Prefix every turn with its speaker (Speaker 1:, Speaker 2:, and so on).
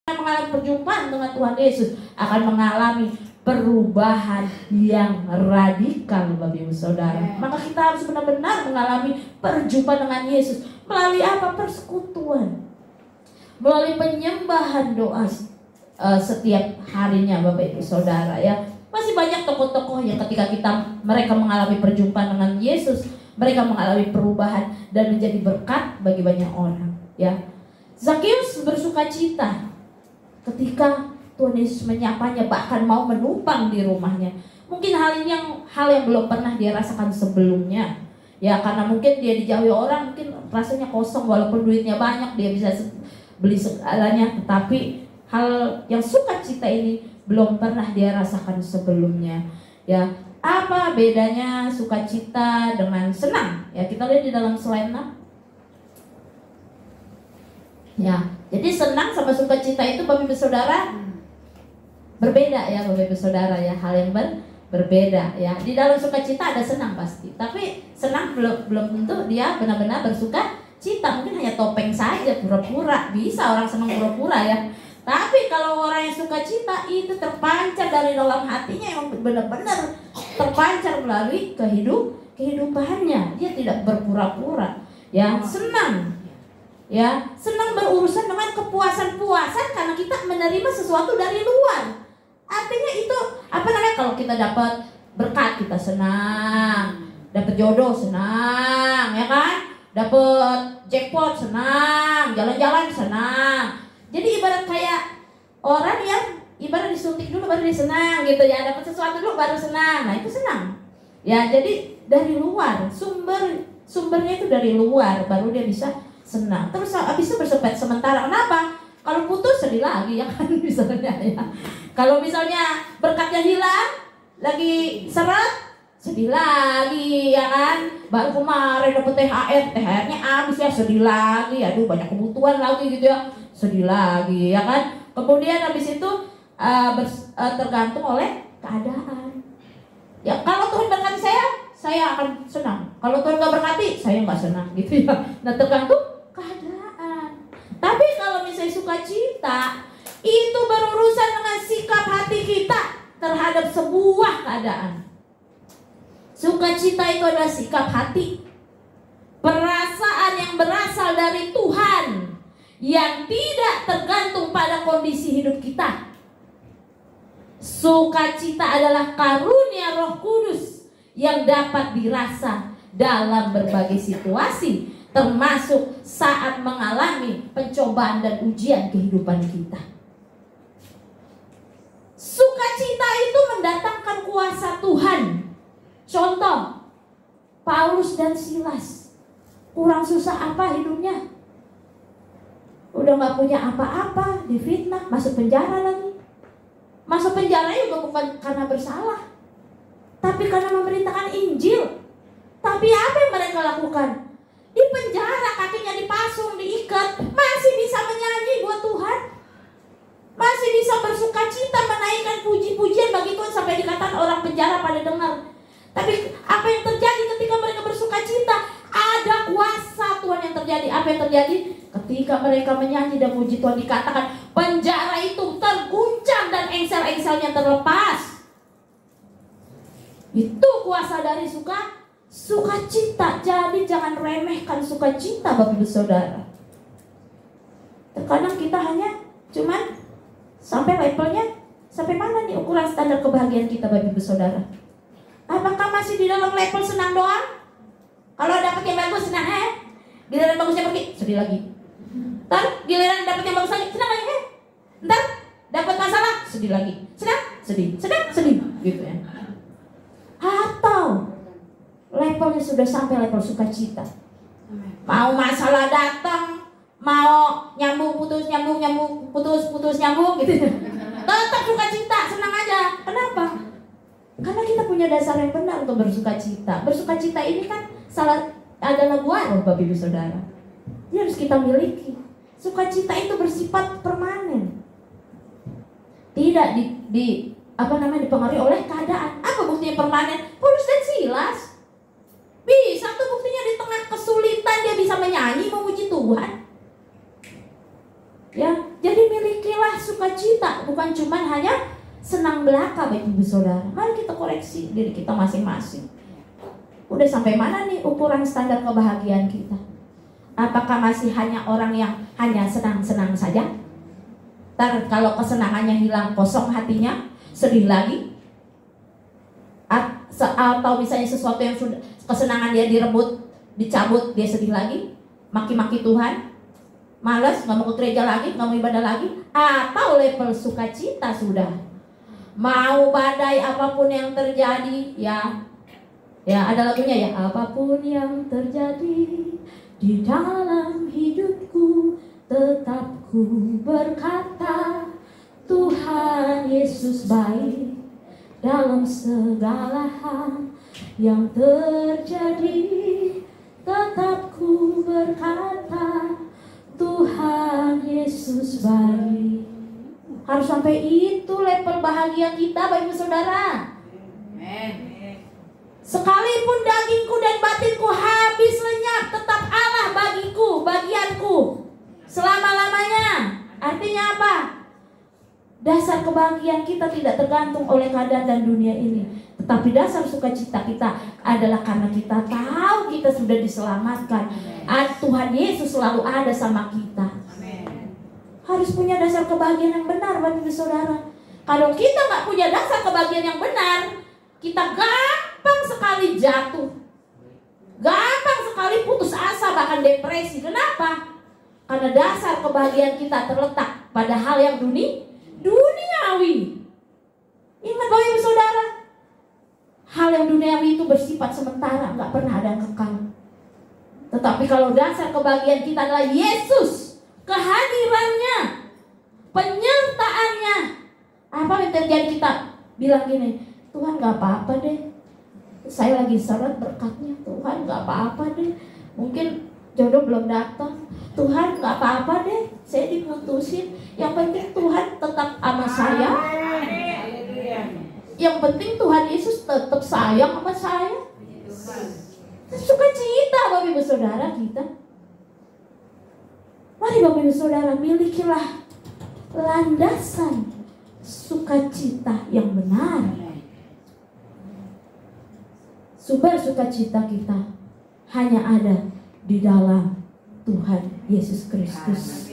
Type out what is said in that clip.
Speaker 1: mengalami perjumpaan dengan Tuhan Yesus akan mengalami perubahan yang radikal, Bapak Ibu Saudara. Maka kita harus benar-benar mengalami perjumpaan dengan Yesus melalui apa? Persekutuan, melalui penyembahan doa setiap harinya, Bapak Ibu Saudara ya. Masih banyak tokoh-tokoh yang ketika mereka mengalami perjumpaan dengan Yesus, mereka mengalami perubahan dan menjadi berkat bagi banyak orang ya. Zakeus bersukacita ketika Tuhan Yesus menyapanya, bahkan mau menumpang di rumahnya. Mungkin hal yang belum pernah dia rasakan sebelumnya ya, karena mungkin dia dijauhi orang, mungkin rasanya kosong walaupun duitnya banyak, dia bisa beli segalanya, tetapi hal yang sukacita ini belum pernah dia rasakan sebelumnya ya. Apa bedanya sukacita dengan senang? Ya, kita lihat di dalam slide 6. Ya, jadi senang sama sukacita itu, Bapak Ibu Saudara, berbeda ya, Bapak Ibu Saudara ya, hal yang berbeda ya. Di dalam sukacita ada senang pasti, tapi senang belum tentu dia benar-benar bersukacita. Mungkin hanya topeng saja, pura-pura. Bisa orang senang pura-pura ya. Tapi kalau orang yang sukacita itu terpancar dari dalam hatinya, yang benar-benar terpancar melalui kehidupannya. Dia tidak berpura-pura ya. Senang ya, senang berurusan dengan kepuasan-puasan karena kita menerima sesuatu dari luar. Artinya itu kalau kita dapat berkat kita senang, dapat jodoh senang, ya kan? Dapat jackpot senang, jalan-jalan senang. Jadi ibarat kayak orang yang ibarat disuntik dulu baru dia senang gitu ya, dapat sesuatu dulu baru senang. Nah, itu senang. Ya, jadi dari luar, sumbernya itu dari luar baru dia bisa senang. Terus habis itu bersepet sementara. Kenapa? Kalau putus sedih lagi ya kan misalnya ya. Kalau misalnya berkatnya hilang, lagi seret, sedih lagi ya kan. Baru kemarin dapet THR-nya habis ya, sedih lagi. Aduh, banyak kebutuhan lagi gitu ya, sedih lagi ya kan. Kemudian habis itu tergantung oleh keadaan. Ya, kalau Tuhan berkati saya akan senang. Kalau Tuhan gak berkati, saya gak senang gitu ya. Nah, tergantung keadaan. Tapi kalau misalnya sukacita, itu berurusan dengan sikap hati kita terhadap sebuah keadaan. Sukacita itu adalah sikap hati, perasaan yang berasal dari Tuhan, yang tidak tergantung pada kondisi hidup kita. Sukacita adalah karunia Roh Kudus yang dapat dirasa dalam berbagai situasi, termasuk saat mengalami pencobaan dan ujian kehidupan kita. Sukacita itu mendatangkan kuasa Tuhan. Contoh, Paulus dan Silas, kurang susah apa hidupnya? Udah gak punya apa-apa, difitnah, masuk penjara lagi. Masuk penjara juga bukan karena bersalah, tapi karena memberitakan Injil. Tapi apa yang mereka lakukan? Di penjara, kakinya dipasung, diikat, masih bisa menyanyi buat Tuhan, masih bisa bersukacita menaikkan puji-pujian bagi Tuhan, sampai dikatakan orang penjara pada dengar. Tapi apa yang terjadi ketika mereka bersukacita? Ada kuasa Tuhan yang terjadi. Apa yang terjadi? Ketika mereka menyanyi dan puji Tuhan, dikatakan penjara itu terguncang dan engsel-engselnya terlepas. Itu kuasa dari sukacita. Jadi jangan remehkan sukacita, Bapak Ibu Saudara. Terkadang kita hanya cuman sampai levelnya, sampai mana nih ukuran standar kebahagiaan kita, Bapak Ibu Saudara? Apakah masih di dalam level senang doang? Kalau dapat yang bagus senang, giliran bagusnya pergi, sedih lagi. Ntar giliran dapat yang bagus lagi, senang lagi, ntar dapat masalah, sedih lagi. Senang, sedih, gitu ya. Atau levelnya sudah sampai level sukacita. Mau masalah datang, mau nyambung putus gitu. Tetap sukacita, senang aja. Kenapa? Karena kita punya dasar yang benar untuk bersukacita. Bersukacita ini kan adalah buah Bapak Ibu Saudara. Ini harus kita miliki. Sukacita itu bersifat permanen. Tidak dipengaruhi oleh keadaan. Apa buktinya permanen? Paulus dan Silas bisa tuh buktinya di tengah kesulitan dia bisa menyanyi memuji Tuhan. Ya, jadi milikilah Milikilah sukacita, bukan cuma hanya senang belaka Bapak Ibu Saudara. Mari kita koreksi diri kita masing-masing. Udah sampai mana nih ukuran standar kebahagiaan kita? Apakah masih hanya orang yang hanya senang-senang saja? Ntar kalau kesenangannya hilang, kosong hatinya, sedih lagi? Atau misalnya sesuatu yang sudah kesenangan dia direbut, dicabut, dia sedih lagi, maki-maki Tuhan, malas, nggak mau ke gereja lagi, nggak mau ibadah lagi? Atau level sukacita sudah, mau badai apapun yang terjadi, ya ada lagunya ya, apapun yang terjadi di dalam hidupku, tetap ku berkata Tuhan Yesus baik dalam segala hal yang terjadi. Tetap ku berkata Tuhan Yesus baik. Harus sampai itu level bahagia kita Bapak Ibu Saudara. Sekalipun dagingku dan batinku habis lenyap, tetap Allah bagiku, bagianku selama-lamanya. Artinya apa? Dasar kebahagiaan kita tidak tergantung oleh keadaan dan dunia ini, tetapi dasar sukacita kita adalah karena kita tahu kita sudah diselamatkan. Tuhan Yesus selalu ada sama kita. Harus punya dasar kebahagiaan yang benar Bapak Ibu Saudara. Kalau kita nggak punya dasar kebahagiaan yang benar, kita gampang sekali jatuh, gampang sekali putus asa, bahkan depresi. Kenapa? Karena dasar kebahagiaan kita terletak pada hal yang duniawi. Ingat Bapak Ibu Saudara, hal yang duniawi itu bersifat sementara, nggak pernah ada yang kekal. Tetapi kalau dasar kebahagiaan kita adalah Yesus, kehadirannya, penyertaannya, apa yang terjadi? Kita bilang gini, Tuhan gak apa-apa deh, saya lagi seret berkatnya. Tuhan gak apa-apa deh, mungkin jodoh belum datang. Tuhan gak apa-apa deh, saya diputusin. Yang penting Tuhan tetap sama saya. Yang penting Tuhan Yesus tetap sayang sama saya. Sukacita Bapak Ibu Saudara kita. Mari Bapak Ibu Saudara, milikilah landasan sukacita yang benar. Sumber sukacita kita hanya ada di dalam Tuhan Yesus Kristus.